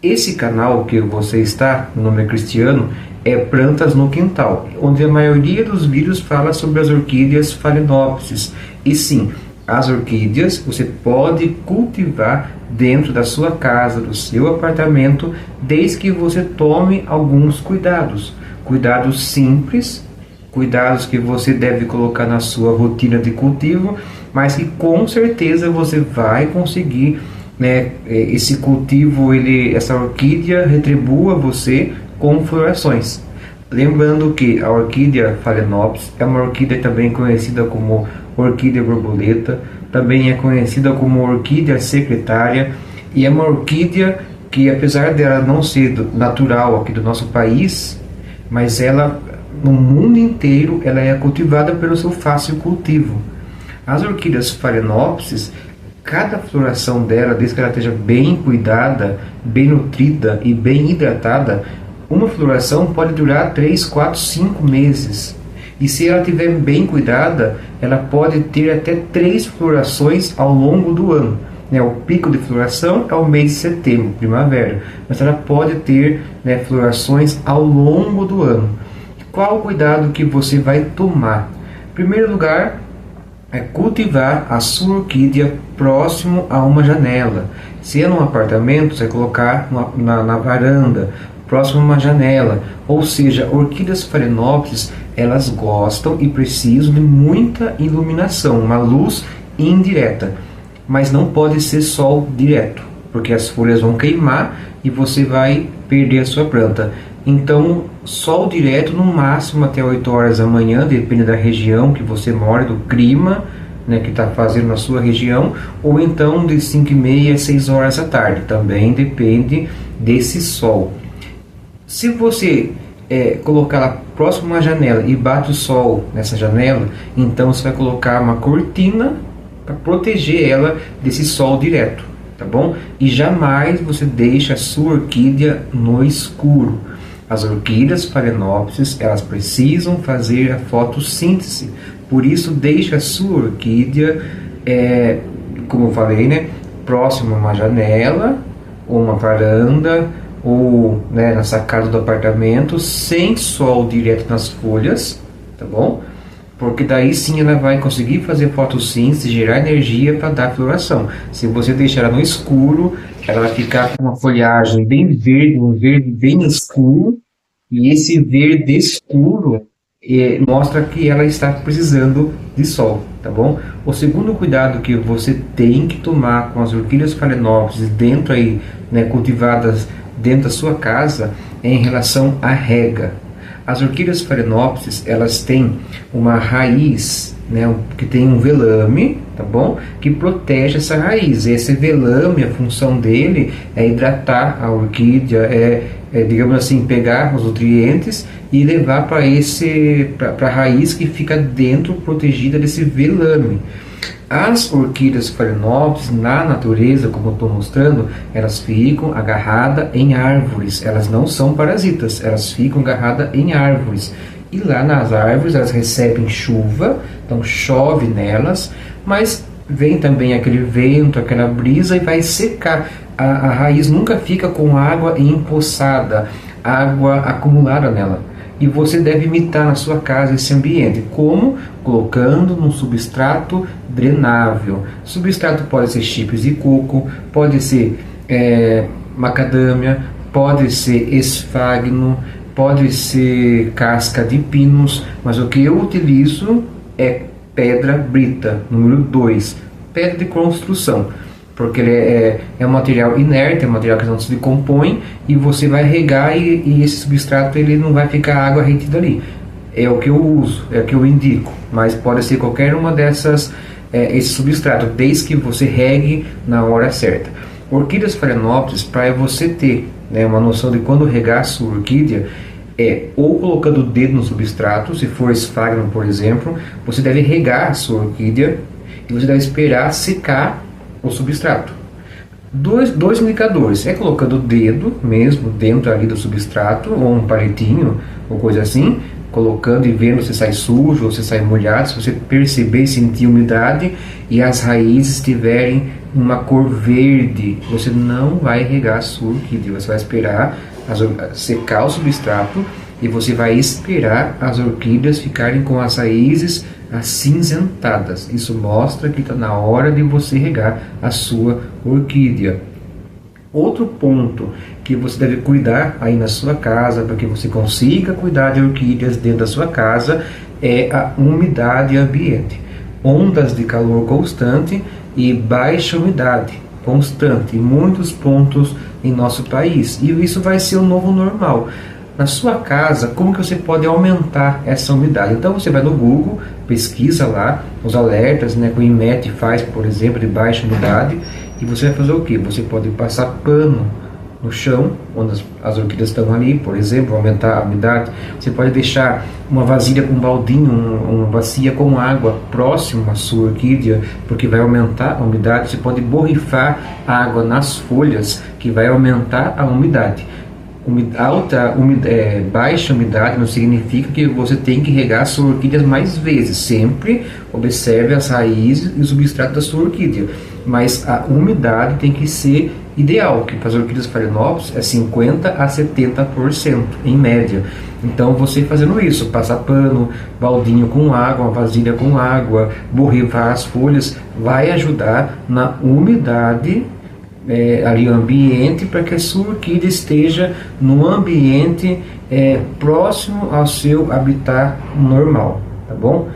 Esse canal que você está, o nome é Cristiano, é Plantas no Quintal, onde a maioria dos vídeos fala sobre as orquídeas Phalaenopsis. E sim, as orquídeas você pode cultivar dentro da sua casa, do seu apartamento, desde que você tome alguns cuidados. Cuidados simples, cuidados que você deve colocar na sua rotina de cultivo, mas que com certeza você vai conseguir, né, esse cultivo, essa orquídea retribua você com florações. Lembrando que a orquídea Phalaenopsis é uma orquídea também conhecida como orquídea borboleta, também é conhecida como orquídea secretária, e é uma orquídea que, apesar dela não ser natural aqui do nosso país, mas ela no mundo inteiro ela é cultivada pelo seu fácil cultivo. As orquídeas Phalaenopsis, cada floração dela, desde que ela esteja bem cuidada, bem nutrida e bem hidratada, uma floração pode durar 3, 4, 5 meses. E se ela estiver bem cuidada, ela pode ter até 3 florações ao longo do ano. O pico de floração é o mês de setembro, primavera, mas ela pode ter, florações ao longo do ano. Qual o cuidado que você vai tomar? Em primeiro lugar, é cultivar a sua orquídea próximo a uma janela. Se é num apartamento, você vai colocar na varanda, próximo a uma janela. Ou seja, orquídeas Phalaenopsis, elas gostam e precisam de muita iluminação, uma luz indireta. Mas não pode ser sol direto, porque as folhas vão queimar e você vai perder a sua planta. Então, sol direto no máximo até 8 horas da manhã, depende da região que você mora, do clima, que está fazendo na sua região, ou então de 5h30 a 6 horas da tarde, também depende desse sol. Se você colocar ela próximo a uma janela e bate o sol nessa janela, então você vai colocar uma cortina para proteger ela desse sol direto, tá bom? E jamais você deixa a sua orquídea no escuro. As orquídeas Phalaenopsis, elas precisam fazer a fotossíntese, por isso deixa a sua orquídea, como eu falei, próximo a uma janela, ou uma varanda, ou na sacada do apartamento, sem sol direto nas folhas, tá bom? Porque daí sim ela vai conseguir fazer fotossíntese, gerar energia para dar floração. Se você deixar ela no escuro, ela vai ficar com uma folhagem bem verde, um verde bem escuro, e esse verde escuro mostra que ela está precisando de sol, tá bom? O segundo cuidado que você tem que tomar com as orquídeas Phalaenopsis dentro aí, cultivadas dentro da sua casa, é em relação à rega. As orquídeas Phalaenopsis, elas têm uma raiz, que tem um velame, tá bom? Que protege essa raiz. Esse velame, a função dele é hidratar a orquídea, digamos assim, pegar os nutrientes e levar para a raiz que fica dentro, protegida desse velame. As orquídeas Phalaenopsis, na natureza, como eu estou mostrando, elas ficam agarradas em árvores. Elas não são parasitas, elas ficam agarradas em árvores. E lá nas árvores elas recebem chuva, então chove nelas, mas vem também aquele vento, aquela brisa e vai secar. A raiz nunca fica com água empoçada, água acumulada nela. E você deve imitar na sua casa esse ambiente. Como? Colocando num substrato drenável. Substrato pode ser chips de coco, pode ser macadâmia, pode ser esfagno, pode ser casca de pinos, mas o que eu utilizo é pedra brita, número 2, pedra de construção, porque ele é um material inerte, é um material que não se decompõe, e você vai regar e esse substrato ele não vai ficar água retida ali. É o que eu uso, é o que eu indico, mas pode ser qualquer uma dessas, esse substrato, desde que você regue na hora certa. Orquídeas Phalaenopsis, para você ter uma noção de quando regar a sua orquídea, ou colocando o dedo no substrato, se for esfagno, por exemplo, você deve regar a sua orquídea e você deve esperar secar o substrato. Dois indicadores, colocando o dedo mesmo dentro ali do substrato, ou um palitinho, ou coisa assim, colocando e vendo se sai sujo ou se sai molhado. Se você perceber e sentir umidade e as raízes tiverem uma cor verde, você não vai regar a sua orquídea. Você vai esperar secar o substrato e você vai esperar as orquídeas ficarem com as raízes acinzentadas. Isso mostra que está na hora de você regar a sua orquídea. Outro ponto que você deve cuidar aí na sua casa, para que você consiga cuidar de orquídeas dentro da sua casa, é a umidade ambiente. Ondas de calor constante e baixa umidade constante em muitos pontos em nosso país. E isso vai ser o novo normal. Na sua casa, como que você pode aumentar essa umidade? Então você vai no Google, pesquisa lá os alertas, né, que o INMET faz, por exemplo, de baixa umidade, e você vai fazer o que? Você pode passar pano no chão, onde as orquídeas estão ali, por exemplo, aumentar a umidade. Você pode deixar uma vasilha com um baldinho, uma bacia com água próximo à sua orquídea, porque vai aumentar a umidade. Você pode borrifar água nas folhas, que vai aumentar a umidade. Baixa umidade não significa que você tem que regar as suas orquídeas mais vezes. Sempre observe as raízes e o substrato da sua orquídea, mas a umidade tem que ser ideal, que para as orquídeas Phalaenopsis é 50% a 70% em média. Então você fazendo isso, passar pano, baldinho com água, uma vasilha com água, borrifar as folhas, vai ajudar na umidade ali o ambiente, para que a sua orquídea esteja no ambiente próximo ao seu habitat normal, tá bom?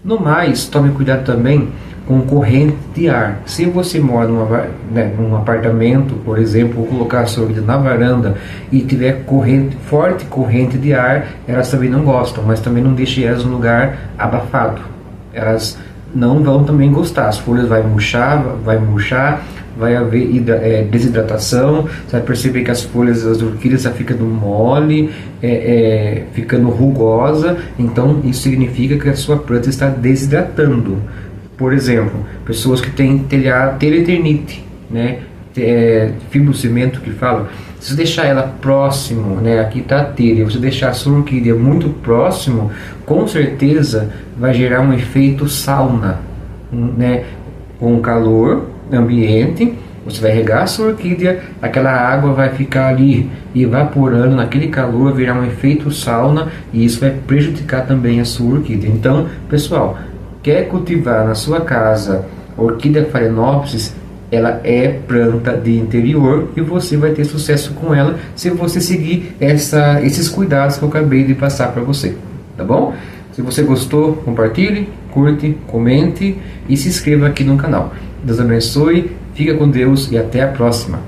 No mais, tome cuidado também com corrente de ar. Se você mora num apartamento, por exemplo, ou colocar a sua orquídea na varanda e tiver forte corrente de ar, elas também não gostam, mas também não deixe elas num lugar abafado. Elas não vão também gostar, as folhas vai murchar, vai haver desidratação. Você vai perceber que as folhas das orquídeas já ficando mole, ficando rugosa. Então isso significa que a sua planta está desidratando. Por exemplo, pessoas que têm teleternite, né, fibrocimento que fala, se você deixar ela próximo, né, aqui está a telha, você deixar a sua orquídea muito próximo, com certeza vai gerar um efeito sauna, né, com calor ambiente. Você vai regar a sua orquídea, aquela água vai ficar ali evaporando naquele calor, virar um efeito sauna, e isso vai prejudicar também a sua orquídea. Então, pessoal, quer cultivar na sua casa orquídea Phalaenopsis, ela é planta de interior e você vai ter sucesso com ela se você seguir esses cuidados que eu acabei de passar para você, tá bom? Se você gostou, compartilhe, curte, comente e se inscreva aqui no canal. Deus abençoe, fica com Deus e até a próxima.